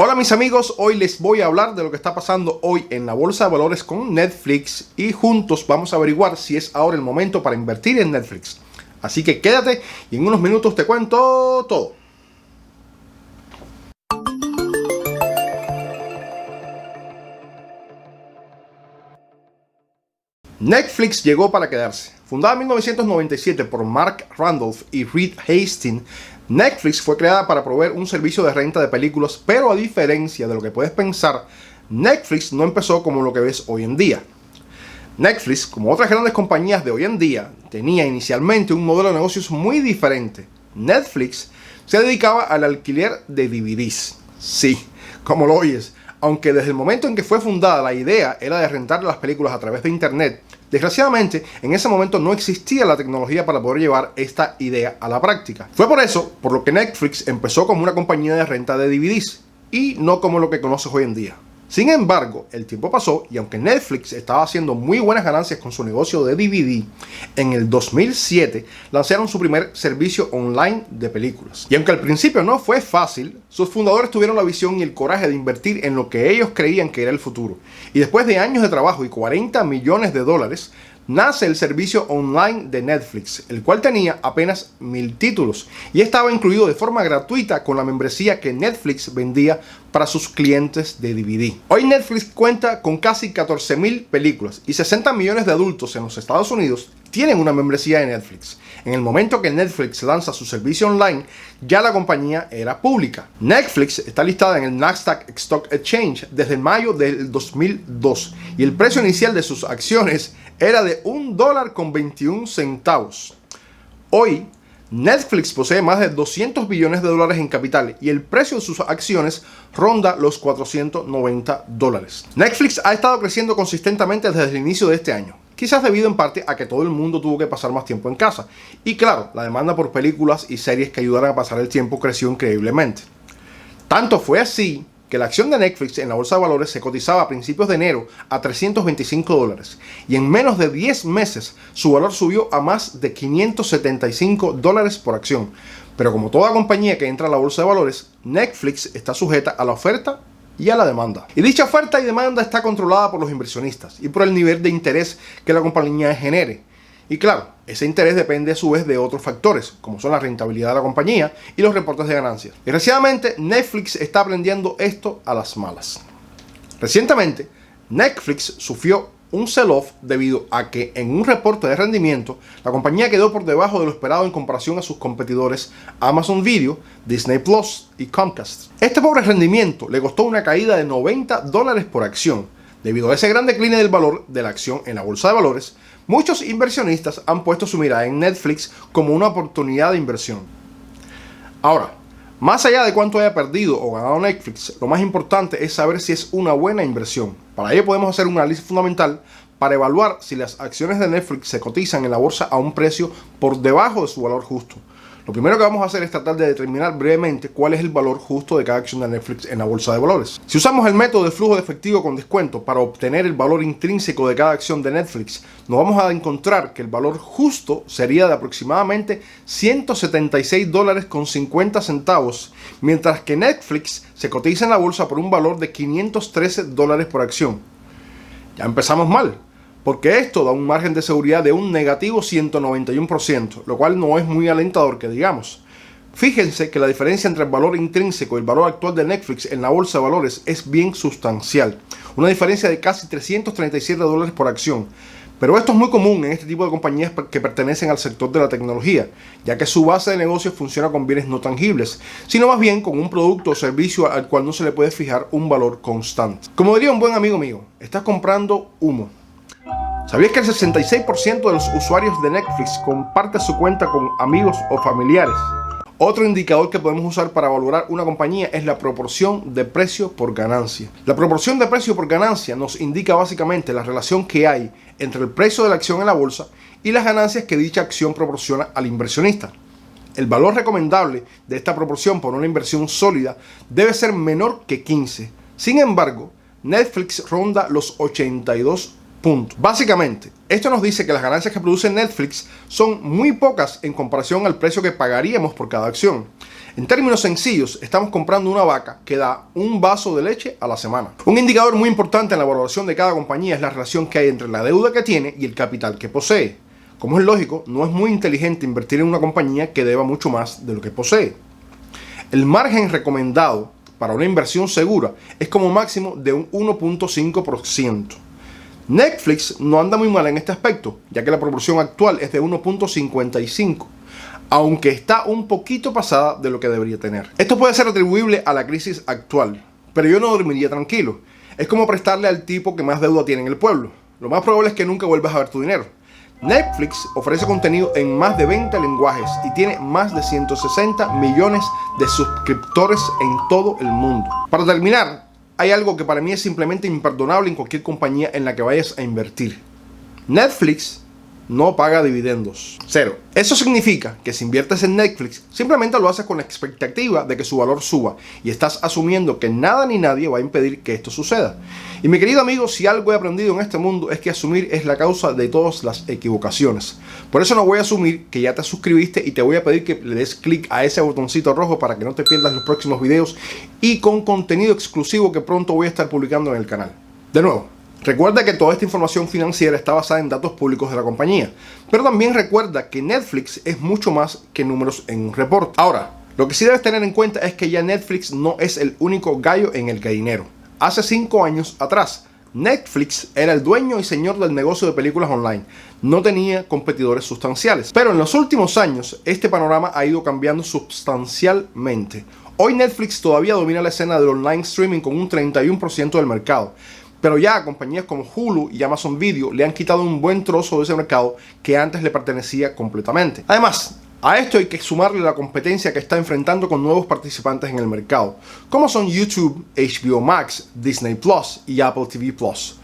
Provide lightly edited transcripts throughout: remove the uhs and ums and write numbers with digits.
Hola mis amigos, hoy les voy a hablar de lo que está pasando hoy en la bolsa de valores con Netflix y juntos vamos a averiguar si es ahora el momento para invertir en Netflix. Así que quédate y en unos minutos te cuento todo. Netflix llegó para quedarse. Fundada en 1997 por Mark Randolph y Reed Hastings, Netflix fue creada para proveer un servicio de renta de películas, pero a diferencia de lo que puedes pensar, Netflix no empezó como lo que ves hoy en día. Netflix, como otras grandes compañías de hoy en día, tenía inicialmente un modelo de negocios muy diferente. Netflix se dedicaba al alquiler de DVDs. Sí, como lo oyes. Aunque desde el momento en que fue fundada la idea era de rentar las películas a través de internet, desgraciadamente en ese momento no existía la tecnología para poder llevar esta idea a la práctica. Fue por eso por lo que Netflix empezó como una compañía de renta de DVDs y no como lo que conoces hoy en día. Sin embargo, el tiempo pasó y aunque Netflix estaba haciendo muy buenas ganancias con su negocio de DVD, en el 2007 lanzaron su primer servicio online de películas. Y aunque al principio no fue fácil, sus fundadores tuvieron la visión y el coraje de invertir en lo que ellos creían que era el futuro. Y después de años de trabajo y $40 millones, nace el servicio online de Netflix, el cual tenía apenas 1000 títulos y estaba incluido de forma gratuita con la membresía que Netflix vendía para sus clientes de DVD. Hoy Netflix cuenta con casi 14,000 películas y 60 millones de adultos en los Estados Unidos tienen una membresía de Netflix. En el momento que Netflix lanza su servicio online, ya la compañía era pública. Netflix está listada en el Nasdaq Stock Exchange desde mayo del 2002 y el precio inicial de sus acciones era de $1.21. Hoy, Netflix posee más de $200 billones en capital y el precio de sus acciones ronda los $490. Netflix ha estado creciendo consistentemente desde el inicio de este año, quizás debido en parte a que todo el mundo tuvo que pasar más tiempo en casa. Y claro, la demanda por películas y series que ayudaran a pasar el tiempo creció increíblemente. Tanto fue así que la acción de Netflix en la bolsa de valores se cotizaba a principios de enero a $325 y en menos de 10 meses su valor subió a más de $575 por acción. Pero como toda compañía que entra a la bolsa de valores, Netflix está sujeta a la oferta y a la demanda. Y dicha oferta y demanda está controlada por los inversionistas y por el nivel de interés que la compañía genere. Y claro, ese interés depende a su vez de otros factores, como son la rentabilidad de la compañía y los reportes de ganancias. Desgraciadamente, Netflix está aprendiendo esto a las malas. Recientemente, Netflix sufrió un sell-off debido a que en un reporte de rendimiento, la compañía quedó por debajo de lo esperado en comparación a sus competidores Amazon Video, Disney Plus y Comcast. Este pobre rendimiento le costó una caída de $90 por acción. Debido a ese gran decline del valor de la acción en la bolsa de valores, muchos inversionistas han puesto su mirada en Netflix como una oportunidad de inversión. Ahora, más allá de cuánto haya perdido o ganado Netflix, lo más importante es saber si es una buena inversión. Para ello podemos hacer un análisis fundamental para evaluar si las acciones de Netflix se cotizan en la bolsa a un precio por debajo de su valor justo. Lo primero que vamos a hacer es tratar de determinar brevemente cuál es el valor justo de cada acción de Netflix en la bolsa de valores. Si usamos el método de flujo de efectivo con descuento para obtener el valor intrínseco de cada acción de Netflix, nos vamos a encontrar que el valor justo sería de aproximadamente $176.50, mientras que Netflix se cotiza en la bolsa por un valor de $513 por acción. Ya empezamos mal, porque esto da un margen de seguridad de un negativo 191%, lo cual no es muy alentador que digamos. Fíjense que la diferencia entre el valor intrínseco y el valor actual de Netflix en la bolsa de valores es bien sustancial, una diferencia de casi $337 por acción. Pero esto es muy común en este tipo de compañías que pertenecen al sector de la tecnología, ya que su base de negocio funciona con bienes no tangibles, sino más bien con un producto o servicio al cual no se le puede fijar un valor constante. Como diría un buen amigo mío, estás comprando humo. ¿Sabías que el 66% de los usuarios de Netflix comparte su cuenta con amigos o familiares? Otro indicador que podemos usar para valorar una compañía es la proporción de precio por ganancia. La proporción de precio por ganancia nos indica básicamente la relación que hay entre el precio de la acción en la bolsa y las ganancias que dicha acción proporciona al inversionista. El valor recomendable de esta proporción por una inversión sólida debe ser menor que 15. Sin embargo, Netflix ronda los 82 puntos. Básicamente, esto nos dice que las ganancias que produce Netflix son muy pocas en comparación al precio que pagaríamos por cada acción. En términos sencillos, estamos comprando una vaca que da un vaso de leche a la semana. Un indicador muy importante en la valoración de cada compañía es la relación que hay entre la deuda que tiene y el capital que posee. Como es lógico, no es muy inteligente invertir en una compañía que deba mucho más de lo que posee. El margen recomendado para una inversión segura es como máximo de un 1.5%. Netflix no anda muy mal en este aspecto, ya que la proporción actual es de 1.55, aunque está un poquito pasada de lo que debería tener. Esto puede ser atribuible a la crisis actual, pero yo no dormiría tranquilo. Es como prestarle al tipo que más deuda tiene en el pueblo. Lo más probable es que nunca vuelvas a ver tu dinero. Netflix ofrece contenido en más de 20 lenguajes y tiene más de 160 millones de suscriptores en todo el mundo. Para terminar, hay algo que para mí es simplemente imperdonable en cualquier compañía en la que vayas a invertir. Netflix no paga dividendos. Cero. Eso significa que si inviertes en Netflix, simplemente lo haces con la expectativa de que su valor suba y estás asumiendo que nada ni nadie va a impedir que esto suceda. Y mi querido amigo, si algo he aprendido en este mundo es que asumir es la causa de todas las equivocaciones. Por eso no voy a asumir que ya te suscribiste y te voy a pedir que le des clic a ese botoncito rojo para que no te pierdas los próximos videos y con contenido exclusivo que pronto voy a estar publicando en el canal. De nuevo, recuerda que toda esta información financiera está basada en datos públicos de la compañía, pero también recuerda que Netflix es mucho más que números en un reporte. Ahora, lo que sí debes tener en cuenta es que ya Netflix no es el único gallo en el gallinero. Hace 5 años atrás, Netflix era el dueño y señor del negocio de películas online. No tenía competidores sustanciales. Pero en los últimos años, este panorama ha ido cambiando sustancialmente. Hoy Netflix todavía domina la escena del online streaming con un 31% del mercado. Pero ya a compañías como Hulu y Amazon Video le han quitado un buen trozo de ese mercado que antes le pertenecía completamente. Además, a esto hay que sumarle la competencia que está enfrentando con nuevos participantes en el mercado, como son YouTube, HBO Max, Disney Plus y Apple TV Plus,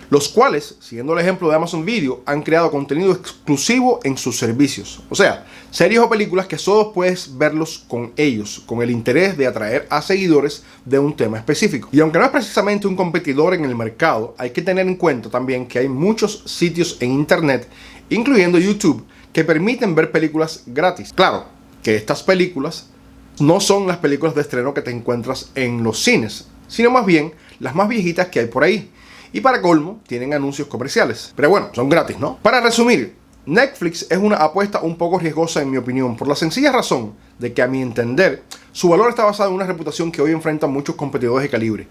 los cuales, siguiendo el ejemplo de Amazon Video, han creado contenido exclusivo en sus servicios. O sea, series o películas que solo puedes verlos con ellos, con el interés de atraer a seguidores de un tema específico. Y aunque no es precisamente un competidor en el mercado, hay que tener en cuenta también que hay muchos sitios en internet, incluyendo YouTube, que permiten ver películas gratis. Claro, que estas películas no son las películas de estreno que te encuentras en los cines, sino más bien las más viejitas que hay por ahí. Y para colmo, tienen anuncios comerciales. Pero bueno, son gratis, ¿no? Para resumir, Netflix es una apuesta un poco riesgosa en mi opinión, por la sencilla razón de que a mi entender, su valor está basado en una reputación que hoy enfrentan muchos competidores de calibre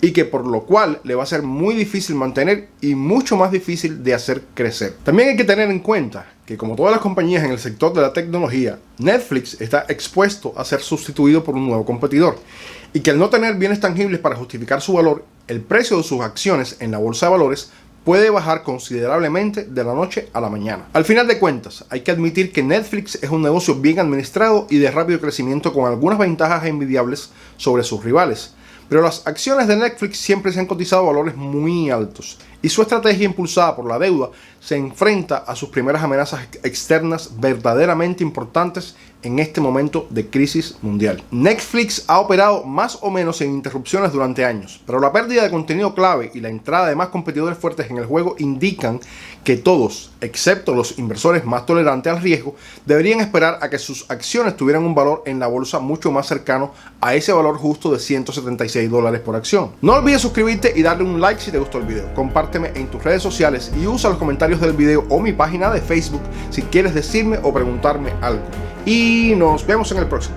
y que por lo cual le va a ser muy difícil mantener y mucho más difícil de hacer crecer. También hay que tener en cuenta que como todas las compañías en el sector de la tecnología, Netflix está expuesto a ser sustituido por un nuevo competidor y que al no tener bienes tangibles para justificar su valor, el precio de sus acciones en la bolsa de valores puede bajar considerablemente de la noche a la mañana. Al final de cuentas, hay que admitir que Netflix es un negocio bien administrado y de rápido crecimiento con algunas ventajas envidiables sobre sus rivales. Pero las acciones de Netflix siempre se han cotizado a valores muy altos y su estrategia impulsada por la deuda se enfrenta a sus primeras amenazas externas verdaderamente importantes en este momento de crisis mundial. Netflix ha operado más o menos sin interrupciones durante años, pero la pérdida de contenido clave y la entrada de más competidores fuertes en el juego indican que todos, excepto los inversores más tolerantes al riesgo, deberían esperar a que sus acciones tuvieran un valor en la bolsa mucho más cercano a ese valor justo de $176 por acción. No olvides suscribirte y darle un like si te gustó el video. Compárteme en tus redes sociales y usa los comentarios del video o mi página de Facebook si quieres decirme o preguntarme algo. Y nos vemos en el próximo.